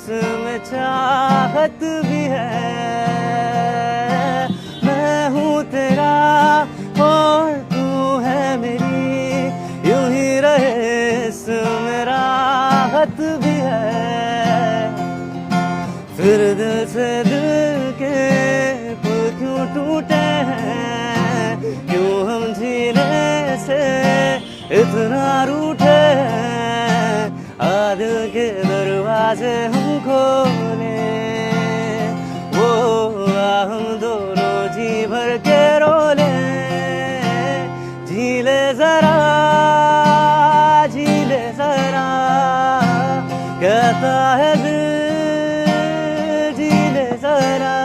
इसमें चाहत भी है। मैं हूँ तेरा और तू है मेरी, यूं ही रहे इसमें राहत भी है। फिर दिल से दिल के पुल क्यों टूटे हैं, क्यों हम जीने से इतना रूठे हैं। आ दिल के दरवाजे हम खोले, वो हम दोनों जी भर के रोले। झीले जरा, झीले जरा, कहता है दिल, झीले जरा।